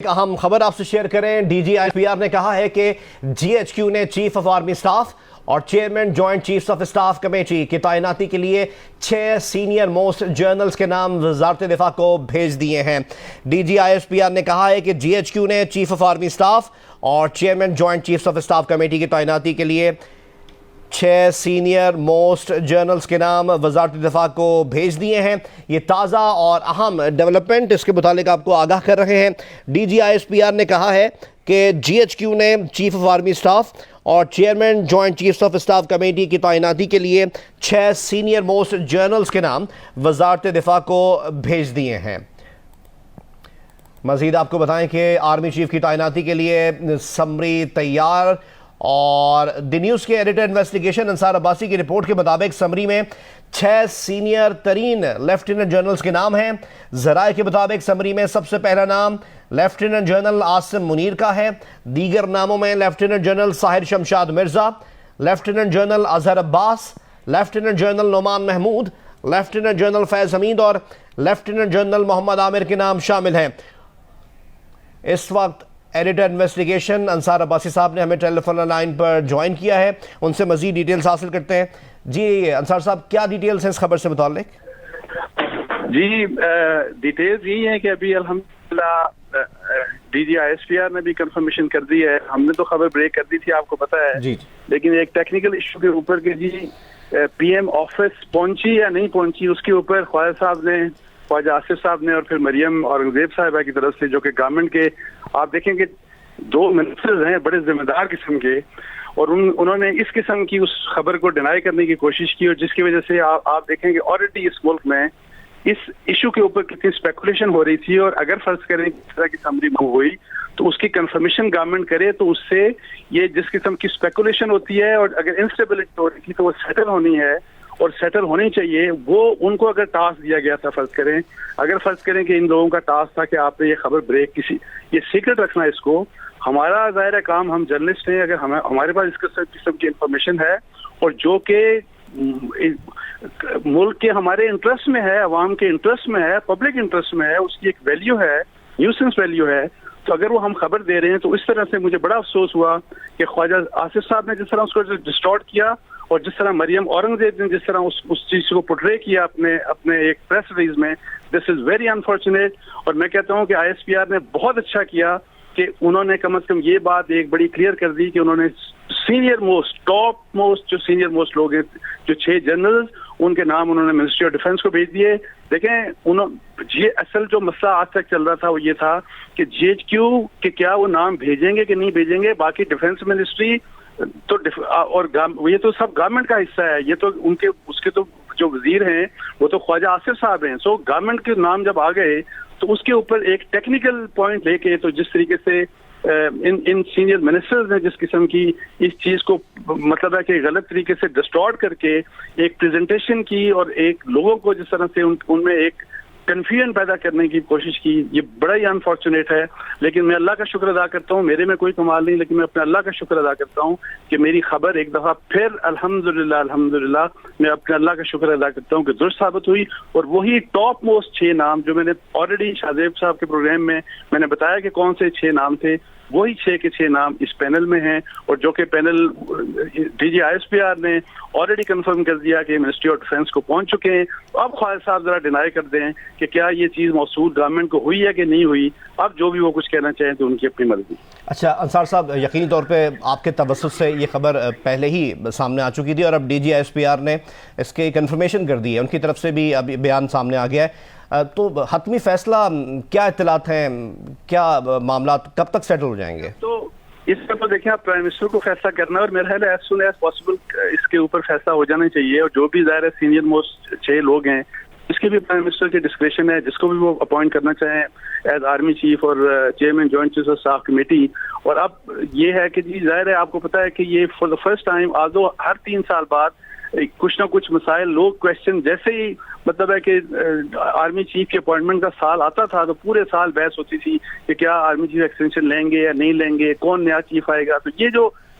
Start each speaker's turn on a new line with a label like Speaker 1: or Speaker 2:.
Speaker 1: اہم خبر آپ سے شیئر کریں. D G I S P R نے کہا ہے کہ جی ایچ کیو نے چیف آف آرمی سٹاف اور chairman joint chiefs of staff committee کی تعیناتی کے لیے 6 سینئر موسٹ جرنلز کے نام وزارت دفاع کو بھیج دیے ہیں. D G I S P R نے کہا ہے کہ جی ایچ کیو نے چیف آف آرمی سٹاف اور chairman joint chiefs of staff committee کی تعیناتی کے لیے 6 سینئر موسٹ جرنلز کے نام وزارت دفاع کو بھیج دیے ہیں. یہ تازہ اور اہم ڈیولپمنٹ، اس کے متعلق آپ کو آگاہ کر رہے ہیں. D G I S P R نے کہا ہے کہ جی ایچ کیو نے چیف آف آرمی سٹاف اور chairman joint chiefs of staff committee کی تعیناتی کے لیے 6 سینئر موسٹ جرنلز کے نام وزارت دفاع کو بھیج دیے ہیں. مزید آپ کو بتائیں کہ آرمی چیف کی تعیناتی کے لیے سمری تیار، اور دی نیوز کے ایڈیٹر انویسٹیگیشن انصار عباسی کی رپورٹ کے مطابق سمری میں 6 سینئر ترین لیفٹیننٹ جنرلز کے نام ہیں. ذرائع کے مطابق سمری میں سب سے پہلا نام لیفٹیننٹ جنرل عاصم منیر کا ہے. دیگر ناموں میں lieutenant general Sahir Shamshad Mirza, lieutenant general Azhar Abbas, lieutenant general Nauman Mahmood, lieutenant general Faiz Hameed اور لیفٹیننٹ جنرل محمد عامر کے نام شامل ہیں. اس وقت ایڈیٹر انویسٹیگیشن انصار عباسی صاحب نے ہمیں ٹیلی فون لائن پر جوائن کیا ہے، ان سے مزید ڈیٹیلز حاصل کرتے ہیں. جی انصار صاحب، کیا ڈیٹیلز ہیں اس خبر سے متعلق؟
Speaker 2: جی ڈیٹیلز یہی ہیں کہ ابھی الحمدللہ D G I S P R نے بھی کنفرمیشن کر دی ہے. ہم نے تو خبر بریک کر دی تھی، آپ کو پتا ہے
Speaker 1: جی،
Speaker 2: لیکن ایک ٹیکنیکل ایشو کے اوپر کہ جی پی ایم آفس پہنچی یا نہیں پہنچی، اس کے اوپر خواجہ صاحب نے، خواجہ آصف صاحب نے اور پھر مریم اورنگزیب صاحبہ کی طرف سے، جو کہ گورنمنٹ کے آپ دیکھیں کہ 2 منسٹرز ہیں بڑے ذمہ دار قسم کے، اور انہوں نے اس قسم کی اس خبر کو ڈینائی کرنے کی کوشش کی، اور جس کی وجہ سے آپ دیکھیں کہ آلریڈی اس ملک میں اس ایشو کے اوپر کتنی اسپیکولیشن ہو رہی تھی. اور اگر فرض کریں اس طرح کی سمری موو ہوئی تو اس کی کنفرمیشن گورنمنٹ کرے تو اس سے یہ جس قسم کی اسپیکولیشن ہوتی ہے، اور اگر انسٹیبلٹی ہو رہی تھی تو وہ سیٹل ہونی ہے اور سیٹل ہونی چاہیے. وہ ان کو اگر ٹاسک دیا گیا تھا، اگر فرض کریں کہ ان لوگوں کا ٹاسک تھا کہ آپ نے یہ خبر بریک یہ سیکرٹ رکھنا ہے، اس کو ہمارا ظاہر ہے کام، ہم جرنلسٹ ہیں، اگر ہمارے پاس اس قسم کی انفارمیشن ہے اور جو کہ ملک کے ہمارے انٹرسٹ میں ہے، عوام کے انٹرسٹ میں ہے، پبلک انٹرسٹ میں ہے، اس کی ایک ویلیو ہے، نیوسنس ویلیو ہے، تو اگر وہ ہم خبر دے رہے ہیں تو اس طرح سے مجھے بڑا افسوس ہوا کہ خواجہ آصف صاحب نے جس طرح اس کو ڈسٹارٹ کیا، اور جس طرح مریم اورنگزیب نے جس طرح اس چیز کو پورٹرے کیا اپنے ایک پریس ریلیز میں، دس از ویری انفارچونیٹ. اور میں کہتا ہوں کہ آئی ایس پی آر نے بہت اچھا کیا کہ انہوں نے کم از کم یہ بات ایک بڑی کلیئر کر دی کہ انہوں نے سینئر موسٹ، ٹاپ موسٹ جو سینئر موسٹ لوگ ہیں، جو 6 جنرل، ان کے نام انہوں نے منسٹری آف ڈیفینس کو بھیج دیے. دیکھیں یہ اصل جو مسئلہ آج تک چل رہا تھا وہ یہ تھا کہ جی ایچ کیو کہ کیا وہ نام بھیجیں گے کہ نہیں بھیجیں گے. باقی ڈیفینس منسٹری تو اور یہ تو سب گورنمنٹ کا حصہ ہے، یہ تو اس کے تو جو وزیر ہیں وہ تو خواجہ آصف صاحب ہیں. سو گورنمنٹ کے نام جب آ گئے تو اس کے اوپر ایک ٹیکنیکل پوائنٹ لے کے، تو جس طریقے سے ان سینئر منسٹرز نے جس قسم کی اس چیز کو مطلب ہے کہ غلط طریقے سے ڈسٹارٹ کر کے ایک پریزنٹیشن کی، اور ایک لوگوں کو جس طرح سے ان میں ایک کنفیوژن پیدا کرنے کی کوشش کی، یہ بڑا ہی انفارچونیٹ ہے. لیکن میں اللہ کا شکر ادا کرتا ہوں، میرے میں کوئی کمال نہیں، لیکن میں اپنے اللہ کا شکر ادا کرتا ہوں کہ میری خبر ایک دفعہ پھر الحمدللہ میں اپنے اللہ کا شکر ادا کرتا ہوں کہ درست ثابت ہوئی. اور وہی ٹاپ موسٹ 6 نام جو میں نے آلریڈی شاہزیب صاحب کے پروگرام میں نے بتایا کہ کون سے 6 نام تھے، وہی 6 کے 6 نام اس پینل میں ہیں، اور جو کہ panel D G I S P R نے آلریڈی کنفرم کر دیا کہ منسٹری آف ڈیفینس کو پہنچ چکے ہیں. اب خواجہ صاحب ذرا ڈینائی کر دیں کہ کیا یہ چیز موصول گورنمنٹ کو ہوئی ہے کہ نہیں ہوئی. اب جو بھی وہ کچھ کہنا چاہیں تو ان کی اپنی مرضی.
Speaker 1: اچھا انصار صاحب، یقینی طور پہ آپ کے توسط سے یہ خبر پہلے ہی سامنے آ چکی تھی، اور اب D G I S P R نے اس کی کنفرمیشن کر دی ہے، ان کی طرف سے بھی اب بیان سامنے آ گیا ہے. تو حتمی فیصلہ کیا اطلاعات ہیں، کیا معاملات کب تک سیٹل ہو جائیں گے؟
Speaker 2: تو اس پر تو دیکھیں آپ پرائم منسٹر کو فیصلہ کرنا ہے، اور میرا خیال ہے ایز سون ایز پاسبل اس کے اوپر فیصلہ ہو جانا چاہیے. اور جو بھی ظاہر ہے سینئر موسٹ 6 لوگ ہیں، اس کی بھی پرائم منسٹر کی ڈسکریشن ہے، جس کو بھی وہ اپوائنٹ کرنا چاہیں ایز آرمی چیف اور chairman joint chief of staff committee. اور اب یہ ہے کہ جی ظاہر ہے آپ کو پتا ہے کہ یہ for the first time although ہر 3 سال بعد کچھ نہ کچھ مسائل لوگ کوشچن، جیسے ہی مطلب ہے کہ آرمی چیف کے اپوائنٹمنٹ کا سال آتا تھا تو پورے سال بحث ہوتی تھی کہ کیا آرمی چیف ایکسٹینشن لیں گے یا نہیں لیں گے، کون نیا چیف آئے گا. تو یہ جو